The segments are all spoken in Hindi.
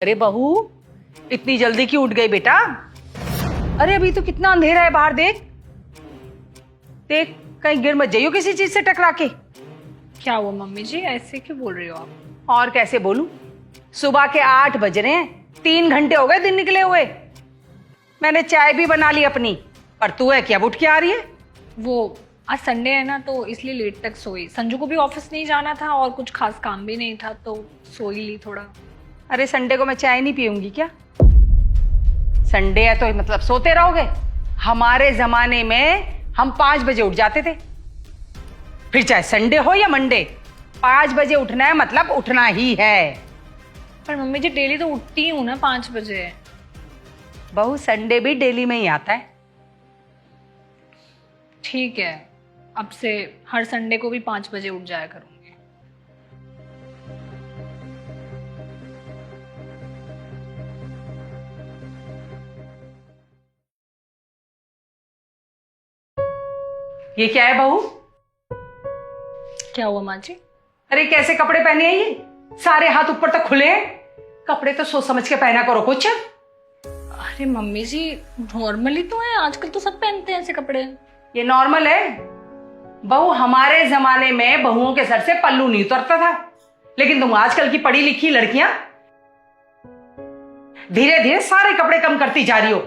अरे बहू, इतनी जल्दी क्यों उठ गई बेटा? अरे अभी तो कितना अंधेरा है बाहर, देख देख, कहीं गिर मत जाइयो किसी चीज से टकरा के। क्या हुआ मम्मी जी, ऐसे क्यों बोल रही हो आप? और कैसे बोलूं? सुबह के 8 बज रहे हैं, 3 घंटे हो गए दिन निकले हुए। मैंने चाय भी बना ली अपनी, पर तू है क्या उठ के आ रही है? वो आज संडे है ना, तो इसलिए लेट तक सोई। संजू को भी ऑफिस नहीं जाना था और कुछ खास काम भी नहीं था, तो सोई ली थोड़ा। अरे संडे को मैं चाय नहीं पीऊंगी क्या? संडे है तो मतलब सोते रहोगे? हमारे जमाने में हम 5 बजे उठ जाते थे, फिर चाहे संडे हो या मंडे, 5 बजे उठना है मतलब उठना ही है। पर मम्मी जी डेली तो उठती हूँ ना 5 बजे। बहू, संडे भी डेली में ही आता है। ठीक है, अब से हर संडे को भी 5 बजे उठ जाया करूंगी। ये क्या है बहू? क्या हुआ माँ जी? अरे कैसे कपड़े पहने हैं ये? सारे हाथ ऊपर तक खुले हैं। कपड़े तो सोच समझ के पहना करो कुछ। अरे मम्मी जी नॉर्मली तो है, आजकल तो सब पहनते हैं ऐसे कपड़े। ये नॉर्मल है बहू? हमारे जमाने में बहुओं के सर से पल्लू नहीं उतरता था, लेकिन तुम आजकल की पढ़ी लिखी लड़कियां धीरे धीरे सारे कपड़े कम करती जा रही हो।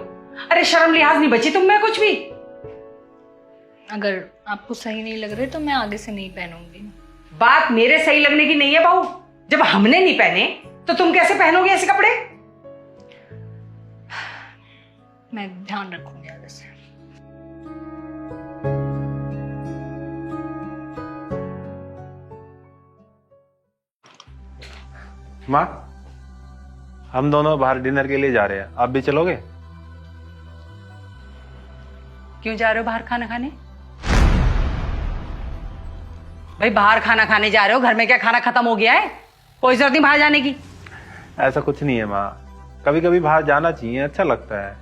अरे शर्म लिहाज नहीं बची तुम में कुछ भी। अगर आपको सही नहीं लग रहे तो मैं आगे से नहीं पहनूंगी। बात मेरे सही लगने की नहीं है बहू। जब हमने नहीं पहने तो तुम कैसे पहनोगे ऐसे कपड़े? मैं ध्यान रखूंगी आगे से। माँ, हम दोनों बाहर डिनर के लिए जा रहे हैं, आप भी चलोगे? क्यों जा रहे हो बाहर खाना खाने? भाई बाहर खाना खाने जा रहे हो, घर में क्या खाना खत्म हो गया है? कोई जरूरत नहीं बाहर जाने की। ऐसा कुछ नहीं है माँ, कभी कभी बाहर जाना चाहिए, अच्छा लगता है।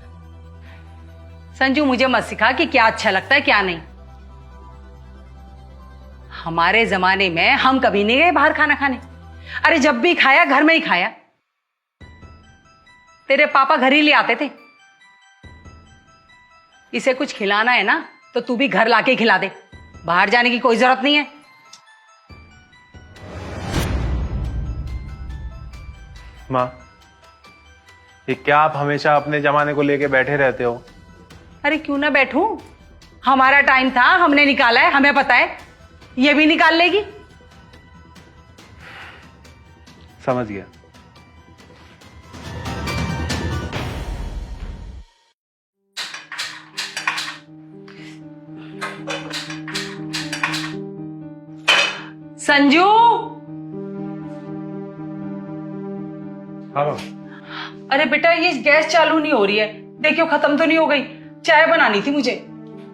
संजू, मुझे मत सिखा कि क्या अच्छा लगता है क्या नहीं। हमारे जमाने में हम कभी नहीं गए बाहर खाना खाने। अरे जब भी खाया घर में ही खाया। तेरे पापा घर ही ले आते थे। इसे कुछ खिलाना है ना तो तू भी घर लाके खिला दे, बाहर जाने की कोई जरूरत नहीं है। माँ, ये क्या आप हमेशा अपने जमाने को लेके बैठे रहते हो? अरे क्यों ना बैठूं? हमारा टाइम था, हमने निकाला है, हमें पता है। ये भी निकाल लेगी? समझ गया। संजू! हाँ माँ। अरे बेटा, ये गैस चालू नहीं हो रही है, देखियो खत्म तो नहीं हो गई। चाय बनानी थी मुझे।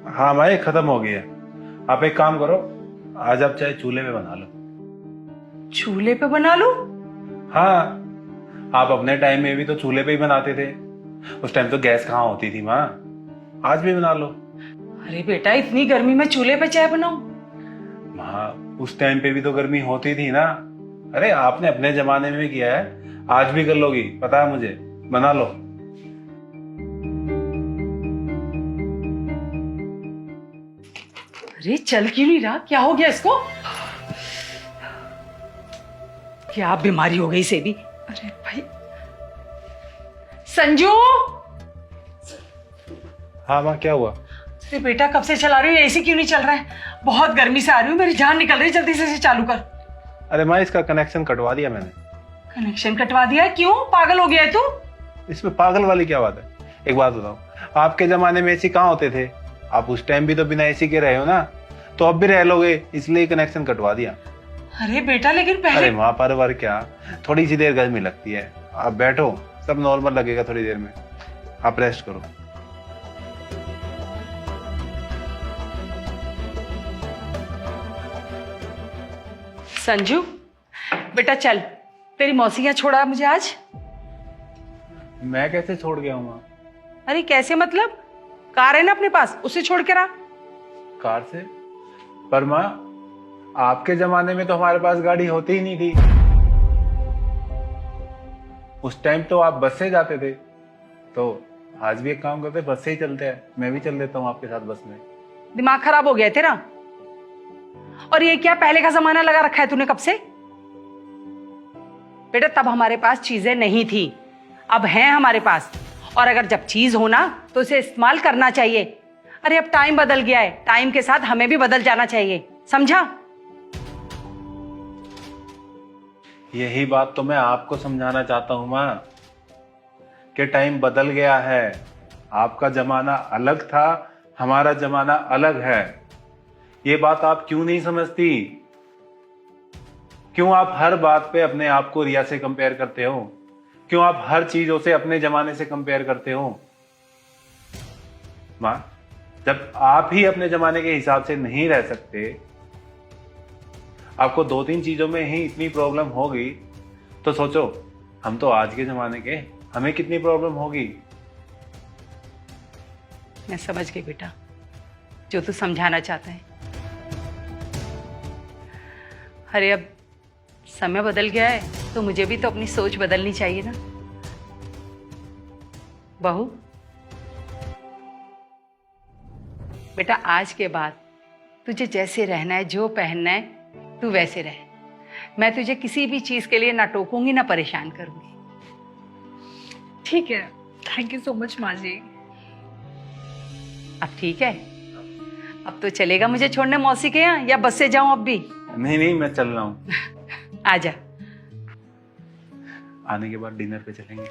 हाँ माँ, ये खत्म हो गई है। आप एक काम करो, आज आप चाहे चूल्हे पे बना लो। चूल्हे पे बना लूं? हाँ, आप अपने टाइम में भी तो चूल्हे पे ही बनाते थे। उस टाइम तो गैस कहाँ होती थी माँ, आज भी बना लो। अरे बेटा, इतनी गर्मी में चूल्हे पे चाय बनाऊं? माँ, उस टाइम पे भी तो गर्मी होती थी ना। अरे आपने अपने जमाने में भी किया है, आज भी कर लोगी, पता है मुझे। बना लो। अरे चल क्यों नहीं रहा? क्या हो गया इसको? क्या बीमारी हो गई इसे भी? अरे भाई संजू! हाँ माँ, क्या हुआ? अरे बेटा, कब से चला रही हूँ, एसी क्यों नहीं चल रहा है? बहुत गर्मी से आ रही हूँ, मेरी जान निकल रही है, जल्दी से इसे चालू कर। अरे माँ, इसका कनेक्शन कटवा दिया मैंने। कनेक्शन कटवा दिया है? क्यों, पागल हो गया है तू? इसमें पागल वाली क्या बात है? एक बात बताओ, आपके जमाने में एसी कहाँ होते थे? आप उस टाइम भी तो बिना एसी के रहे हो ना, तो अब भी रह लोगे, इसलिए कनेक्शन कटवा दिया। अरे बेटा, लेकिन पहले। अरे माँ, पर क्या, थोड़ी सी देर गर्मी लगती है, आप बैठो, सब नॉर्मल लगेगा थोड़ी देर में। आप रेस्ट करो। संजू बेटा चल, तेरी मौसी यहाँ छोड़ा मुझे आज। मैं कैसे छोड़ गया हूँ माँ? अरे कैसे मतलब? कार है ना अपने पास, उसे छोड़ के रहा। कार से? पर माँ, आपके जमाने में तो हमारे पास गाड़ी होती ही नहीं थी। उस टाइम तो आप बस से जाते थे, तो आज भी एक काम करते, बस से ही चलते हैं, मैं भी चल देता हूँ आपके साथ बस में। दिमाग खराब हो गया है तेरा? और ये क्या पहले का जमाना लगा रखा है तूने कब से? बेटा तब हमारे पास चीजें नहीं थी, अब हैं हमारे पास, और अगर जब चीज हो ना तो उसे इस्तेमाल करना चाहिए। अरे अब टाइम बदल गया है, टाइम के साथ हमें भी बदल जाना चाहिए, समझा? यही बात तो मैं आपको समझाना चाहता हूं मां, कि टाइम बदल गया है। आपका जमाना अलग था, हमारा जमाना अलग है। ये बात आप क्यों नहीं समझती? क्यों आप हर बात पे अपने आप को रिया से कंपेयर करते हो? क्यों आप हर चीजों से अपने जमाने से कंपेयर करते हो? मां, जब आप ही अपने जमाने के हिसाब से नहीं रह सकते, आपको 2-3 चीजों में ही इतनी प्रॉब्लम होगी, तो सोचो हम तो आज के जमाने के, हमें कितनी प्रॉब्लम होगी। मैं समझ गई बेटा जो तू समझाना चाहता है। अरे अब समय बदल गया है तो मुझे भी तो अपनी सोच बदलनी चाहिए ना। बहू, बेटा आज के बाद तुझे जैसे रहना है, जो पहनना है, तू वैसे रह। मैं तुझे किसी भी चीज के लिए ना टोकूंगी ना परेशान करूंगी। ठीक है, थैंक यू सो मच माँ जी। अब ठीक है? अब तो चलेगा मुझे छोड़ने मौसी के यहाँ, या बस से जाऊं अब भी? नहीं, मैं चल रहा हूं। आजा। आने के बाद डिनर पे चलेंगे।